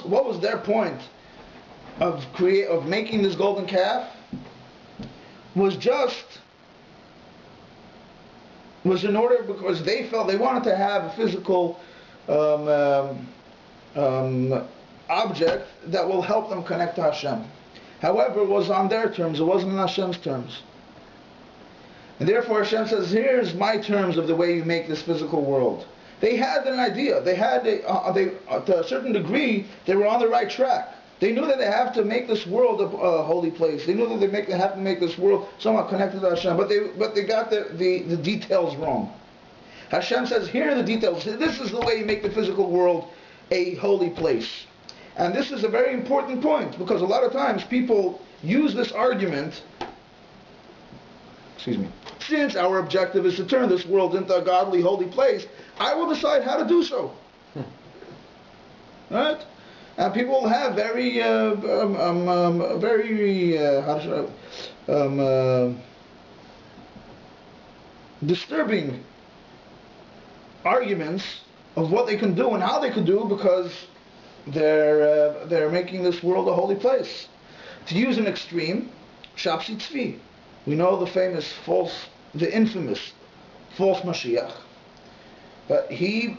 what was their point of making this golden calf? Was in order because they felt they wanted to have a physical object that will help them connect to Hashem. However, it was on their terms, it wasn't on Hashem's terms. And therefore Hashem says, here's my terms of the way you make this physical world. They had an idea. They had to a certain degree, they were on the right track. They knew that they have to make this world a holy place. They knew that they have to make this world somewhat connected to Hashem. But they got the details wrong. Hashem says, here are the details. This is the way you make the physical world a holy place. And this is a very important point, because a lot of times people use this argument, since our objective is to turn this world into a godly, holy place, I will decide how to do so. Right? And people have very disturbing arguments of what they can do and how they can do, because they're making this world a holy place. To use an extreme, Shapsi Tzvi. We know the infamous false Mashiach. But he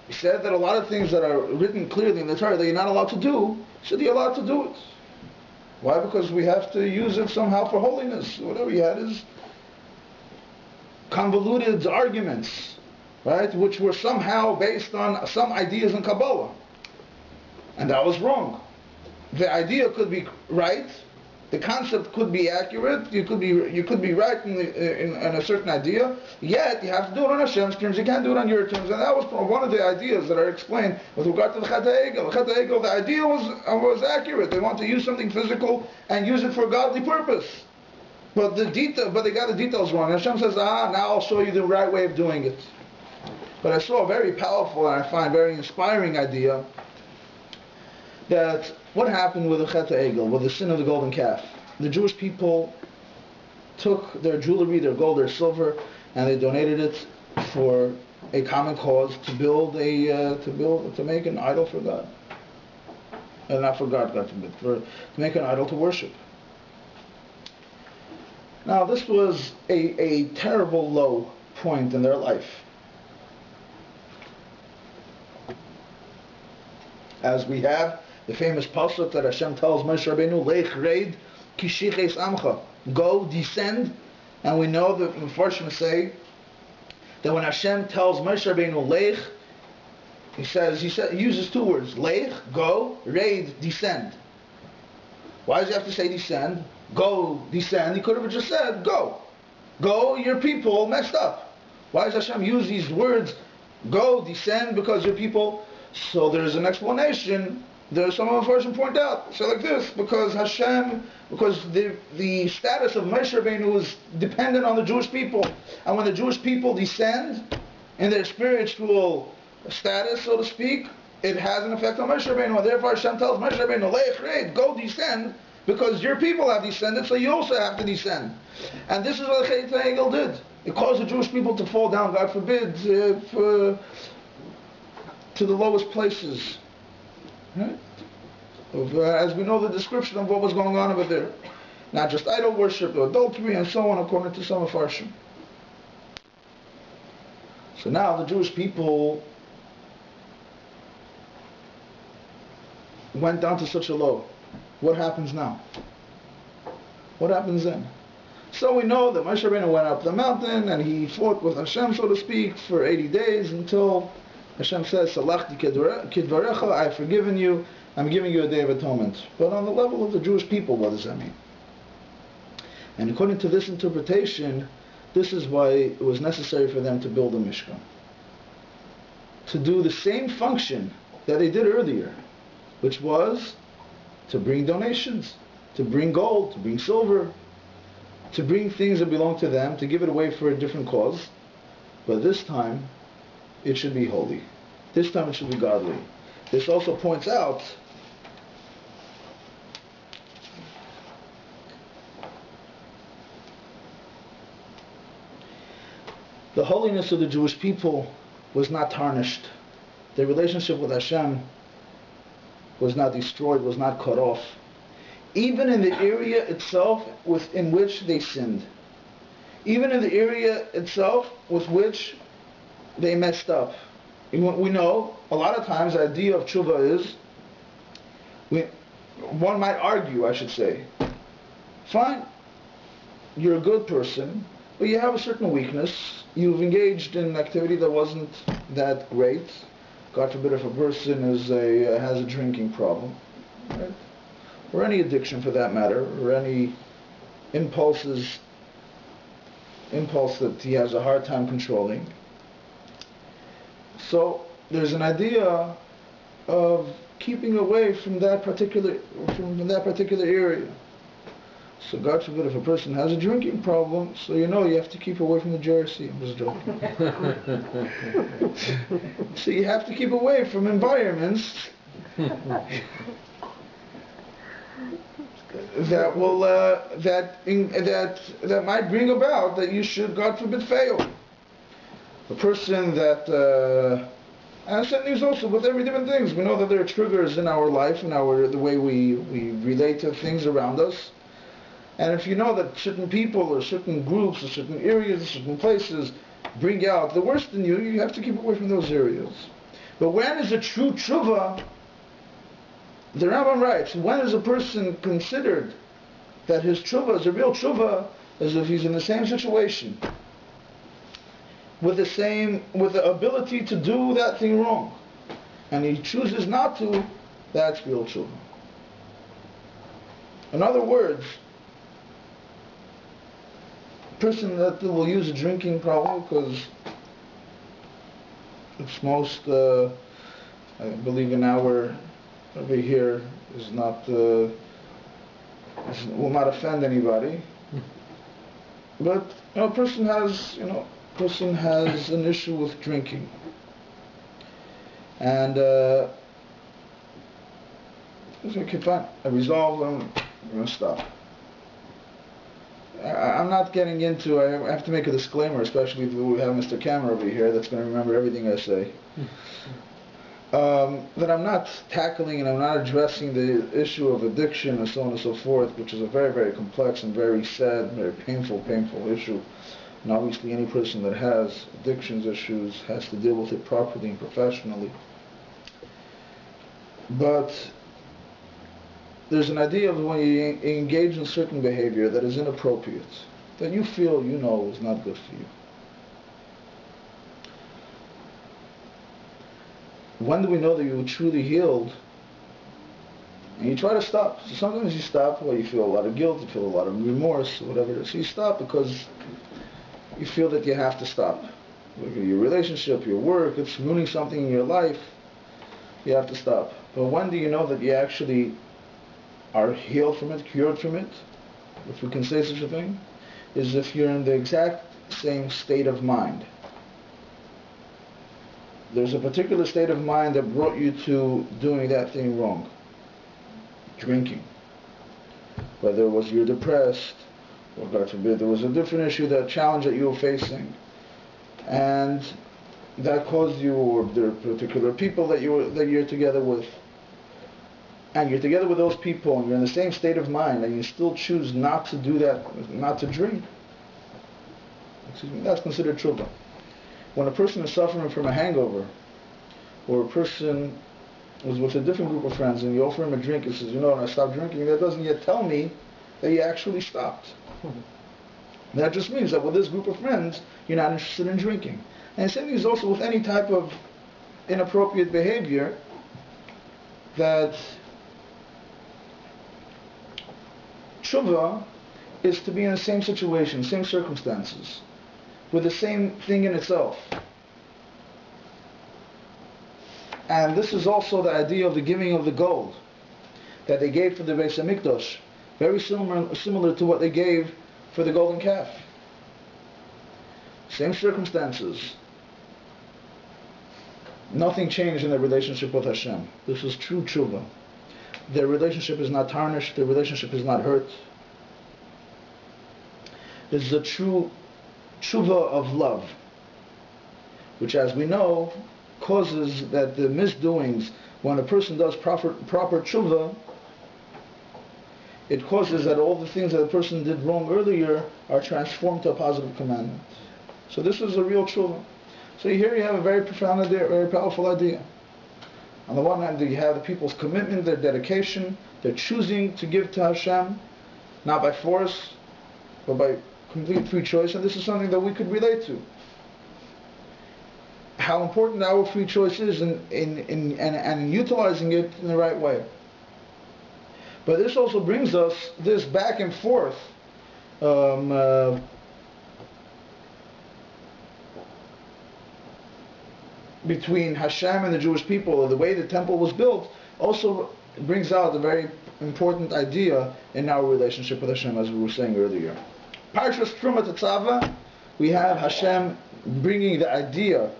said that a lot of things that are written clearly in the Torah that you're not allowed to do, should be allowed to do it. Why? Because we have to use it somehow for holiness. Whatever he had is convoluted arguments, right, which were somehow based on some ideas in Kabbalah. And that was wrong. The idea could be right, the concept could be accurate, you could be right in a certain idea, yet you have to do it on Hashem's terms, you can't do it on your terms. And that was one of the ideas that are explained with regard to the Chet HaEgel. The Chet HaEgel, the idea was accurate. They want to use something physical and use it for a godly purpose. But they got the details wrong. And Hashem says, now I'll show you the right way of doing it. But I saw a very powerful and I find very inspiring idea, that what happened with the Chet HaEgel, with the sin of the golden calf. The Jewish people took their jewelry, their gold, their silver, and they donated it for a common cause, to make an idol for God. And not for God, God forbid, to make an idol to worship. Now this was a terrible low point in their life. As we have the famous pasuk that Hashem tells Moshe Rabbeinu, Lech reid kishiches amcha, go, descend. And we know that Mefarshim say that when Hashem tells Moshe Rabbeinu Lech, he uses two words, Lech, go, reid, descend. Why does he have to say descend? Go, descend. He could have just said go. Go, your people messed up. Why does Hashem use these words, go, descend, because your people? So there's an explanation. There's some of the version point out. So like this, because the status of Moshe Rabbeinu was dependent on the Jewish people. And when the Jewish people descend in their spiritual status, so to speak, it has an effect on Moshe Rabbeinu. And therefore Hashem tells Moshe Rabbeinu, Lech reid, go descend, because your people have descended, so you also have to descend. And this is what the Chet HaEgel did. It caused the Jewish people to fall down, God forbid, to the lowest places. Right? As we know the description of what was going on over there. Not just idol worship, adultery, and so on, according to some of PARSHA. So now the Jewish people went down to such a low. What happens now? What happens then? So we know that Moshe Rabbeinu went up the mountain and he fought with Hashem, so to speak, for 80 days until Hashem says, Salachti kidvarecha, I've forgiven you, I'm giving you a day of atonement. But on the level of the Jewish people, what does that mean? And according to this interpretation, this is why it was necessary for them to build a Mishkan. To do the same function that they did earlier, which was to bring donations, to bring gold, to bring silver, to bring things that belong to them, to give it away for a different cause. But this time, it should be holy. This time it should be godly. This also points out the holiness of the Jewish people was not tarnished. Their relationship with Hashem was not destroyed, was not cut off. Even in the area itself in which they sinned. Even in the area itself with which they messed up. We know, a lot of times the idea of tshuva is, one might argue, I should say, fine, you're a good person, but you have a certain weakness. You've engaged in activity that wasn't that great. God forbid if a person has a drinking problem, right? Or any addiction for that matter, or any impulse that he has a hard time controlling. So there's an idea of keeping away from that particular area. So God forbid if a person has a drinking problem, so you have to keep away from the Jersey. I'm just joking. So you have to keep away from environments that will that might bring about that you should, God forbid, fail. A person that and certainly is also with every different things. We know that there are triggers in our life and the way we relate to things around us. And if you know that certain people or certain groups or certain areas or certain places bring out the worst in you, you have to keep away from those areas. But when is a true tshuva? The Rambam writes, when is a person considered that his tshuva is a real tshuva, as if he's in the same situation, with the ability to do that thing wrong, and he chooses not to, that's real tshuva. In other words, a person that will use a drinking problem because it's most, I believe in our over here is not will not offend anybody, but a person has an issue with drinking, and okay, fine, I resolve, I'm going to stop. I'm not getting into, I have to make a disclaimer, especially if we have Mr. Cameron over here that's going to remember everything I say. That I'm not tackling and I'm not addressing the issue of addiction and so on and so forth, which is a very, very complex and very sad, very painful issue. And obviously any person that has addictions issues has to deal with it properly and professionally. But there's an idea of when you engage in certain behavior that is inappropriate, that you feel is not good for you. When do we know that you were truly healed? And you try to stop. So sometimes you stop while you feel a lot of guilt, you feel a lot of remorse, whatever it is. So you stop because you feel that you have to stop. Your relationship, your work, it's ruining something in your life. You have to stop. But when do you know that you actually are healed from it, cured from it, if we can say such a thing, is if you're in the exact same state of mind. There's a particular state of mind that brought you to doing that thing wrong. Drinking. Whether it was you're depressed, or God forbid there was a different issue, that challenge that you were facing, and that caused you, or there are particular people that you're together with, and you're together with those people, and you're in the same state of mind, and you still choose not to do that, not to drink. That's considered tshuva. When a person is suffering from a hangover, or a person was with a different group of friends, and you offer him a drink and says, I stopped drinking, that doesn't yet tell me that you actually stopped. That just means that with this group of friends, you're not interested in drinking. And the same thing is also with any type of inappropriate behavior, that tshuva is to be in the same situation, same circumstances, with the same thing in itself. And this is also the idea of the giving of the gold that they gave for the Beis HaMikdash, very similar to what they gave for the golden calf. Same circumstances. Nothing changed in their relationship with Hashem. This is true tshuva. Their relationship is not tarnished, their relationship is not hurt. This is a true tshuva of love, which, as we know, causes that the misdoings when a person does proper tshuva, it causes that all the things that a person did wrong earlier are transformed to a positive commandment. So this is a real tshuva. So here you have a very profound idea, a very powerful idea. On the one hand, you have the people's commitment, their dedication, their choosing to give to Hashem, not by force, but by complete free choice, and this is something that we could relate to. How important our free choice is in utilizing it in the right way. But this also brings us this back and forth between Hashem and the Jewish people, or the way the temple was built, also brings out a very important idea in our relationship with Hashem, as we were saying earlier. Parshas Truma Tetzava, we have Hashem bringing the idea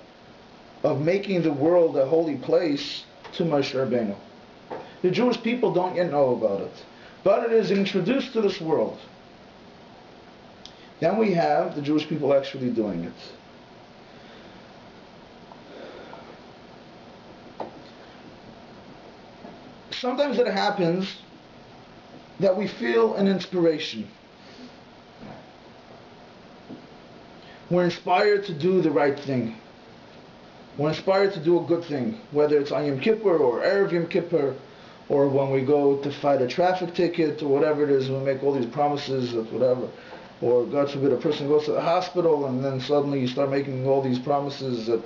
of making the world a holy place to Moshe Rabbeinu. The Jewish people don't yet know about it, but it is introduced to this world. Then we have the Jewish people actually doing it. Sometimes it happens that we feel an inspiration. We're inspired to do the right thing. We're inspired to do a good thing, whether it's on Yom Kippur or Erev Yom Kippur, or when we go to fight a traffic ticket, or whatever it is, we make all these promises of whatever. Or God forbid a person goes to the hospital and then suddenly you start making all these promises that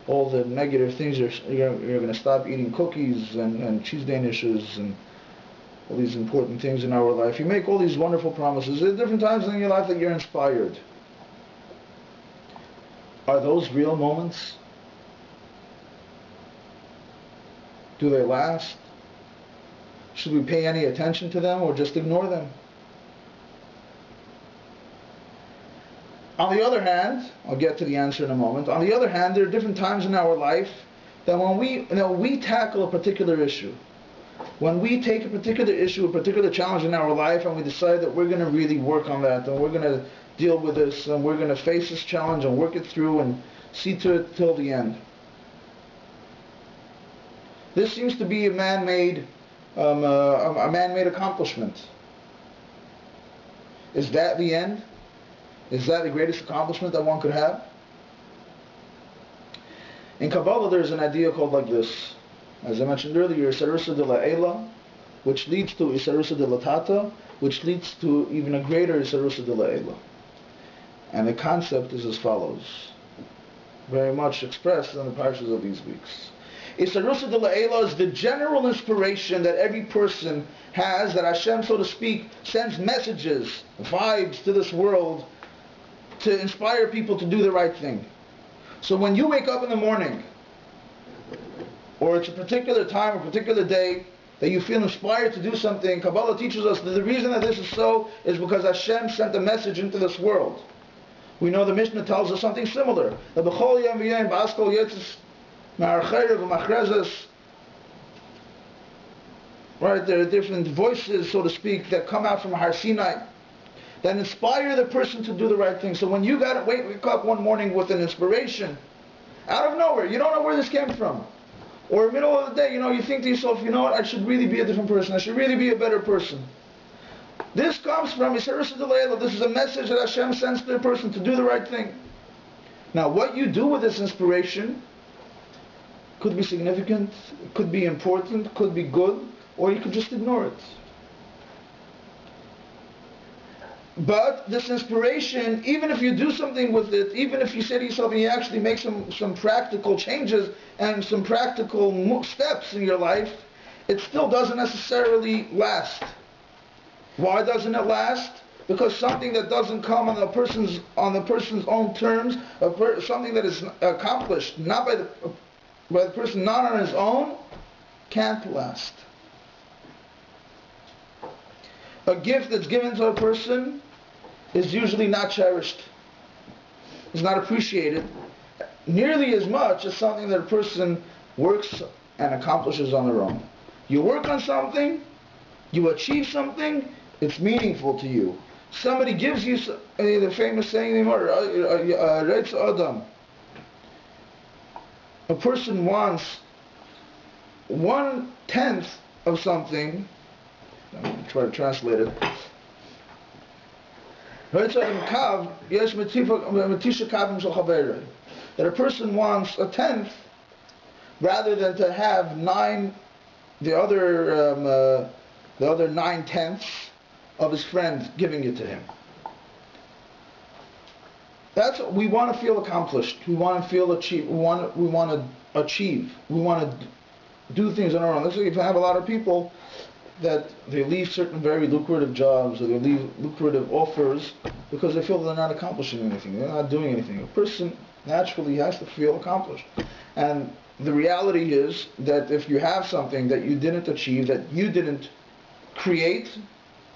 all the negative things, you're going to stop eating cookies and cheese danishes and all these important things in our life. You make all these wonderful promises. There are different times in your life that you're inspired. Are those real moments? Do they last? Should we pay any attention to them or just ignore them? On the other hand, I'll get to the answer in a moment. On the other hand, there are different times in our life that when we tackle a particular issue, when we take a particular issue, a particular challenge in our life, and we decide that we're going to really work on that, and we're going to deal with this, and we're going to face this challenge and work it through and see to it till the end. This seems to be a man-made accomplishment. Is that the end? Is that the greatest accomplishment that one could have? In Kabbalah, there's an idea called like this. As I mentioned earlier, Isarusa de la Eila, which leads to Isarusa de la Tata, which leads to even a greater Isarusa de la Eila. And the concept is as follows, very much expressed in the parshas of these weeks. Isarusa de la Eila is the general inspiration that every person has, that Hashem, so to speak, sends messages, vibes to this world to inspire people to do the right thing. So when you wake up in the morning, or it's a particular time, a particular day, that you feel inspired to do something, Kabbalah teaches us that the reason that this is so is because Hashem sent a message into this world. We know the Mishnah tells us something similar. Right, there are different voices, so to speak, that come out from Har Sinai that inspire the person to do the right thing. So when you got to wake up one morning with an inspiration, out of nowhere, you don't know where this came from, or in the middle of the day, you think to yourself, you know what, I should really be a different person, I should really be a better person. This comes from Isarusa de la Eila. This is a message that Hashem sends to the person to do the right thing. Now what you do with this inspiration could be significant, could be important, could be good, or you could just ignore it. But this inspiration, even if you do something with it, even if you say to yourself and you actually make some practical changes and some practical steps in your life, it still doesn't necessarily last. Why doesn't it last? Because something that doesn't come on the person's own terms, something that is accomplished not by the person, not on his own, can't last. A gift that's given to a person is usually not cherished, is not appreciated nearly as much as something that a person works and accomplishes on their own. You work on something, you achieve something, it's meaningful to you. Somebody gives you the famous saying anymore, Adam. A person wants 1/10 of something, I'm going to try to translate it. That a person wants a tenth rather than to have the other 9/10 of his friend giving it to him. That's what we want to feel accomplished. We want to feel achieve. We want to achieve. We want to do things on our own. Let's say if I have a lot of people that they leave certain very lucrative jobs or they leave lucrative offers because they feel they're not accomplishing anything. They're not doing anything. A person naturally has to feel accomplished. And the reality is that if you have something that you didn't achieve, that you didn't create,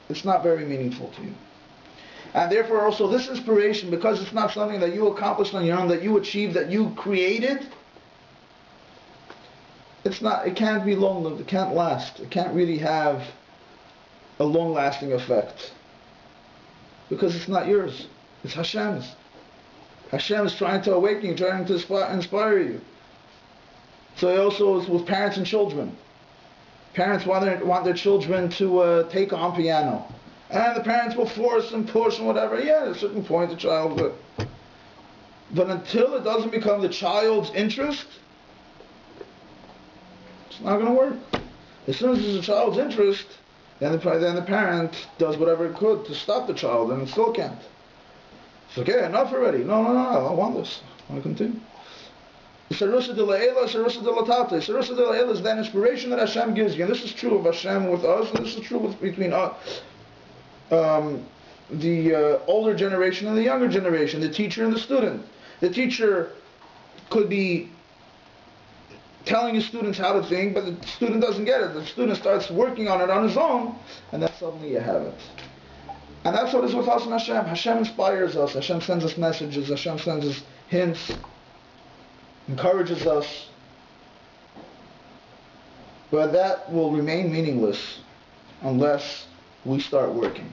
it's not very meaningful to you. And therefore also this inspiration, because it's not something that you accomplished on your own, that you achieved, that you created, it can't be long-lived, it can't last. It can't really have a long-lasting effect. Because it's not yours. It's Hashem's. Hashem is trying to awaken you, trying to inspire you. So it also is with parents and children. Parents want their children to take on piano. And the parents will force and push and whatever. Yeah, at a certain point the child will. But until it doesn't become the child's interest, it's not going to work. As soon as it's the child's interest, then the parent does whatever it could to stop the child, and it still can't. It's okay, enough already. No, I don't want this. I want to continue. Sarusa de la'ela, Sarusa de la'tate. Sarusa de la'ela is that inspiration that Hashem gives you. And this is true of Hashem with us, and this is true between us. The older generation and the younger generation, the teacher and the student. The teacher could be telling his students how to think, but the student doesn't get it. The student starts working on it on his own, and then suddenly you have it. And that's what is with us and Hashem. Hashem inspires us. Hashem sends us messages. Hashem sends us hints, encourages us. But that will remain meaningless unless we start working.